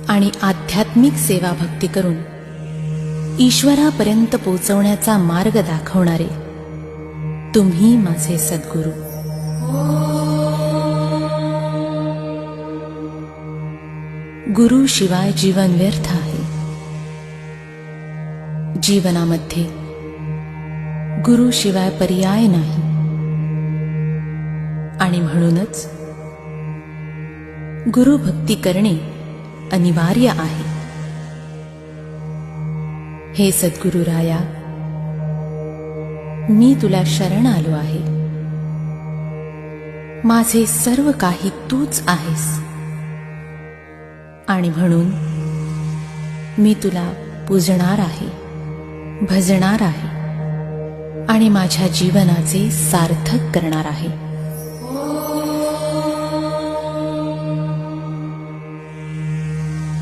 आणि आध्यात्मिक सेवा भक्ती करून ईश्वरापर्यंत पोचवण्याचा मार्ग दाखवणारे तुम्ही माझे सद्गुरू. गुरु शिवाय जीवन व्यर्थ आहे. जीवनामध्ये गुरु शिवाय पर्याय नाही आणि म्हणूनच गुरुभक्ती करणे अनिवार्य आहे. हे सद्गुरु राया, मी तुला शरण आलो आहे. माझे सर्व काही तूच आहेस आणि म्हणून मी तुला पूजणार आहे, भजणार आहे आणि माझ्या जीवनाचे सार्थक करणार आहे.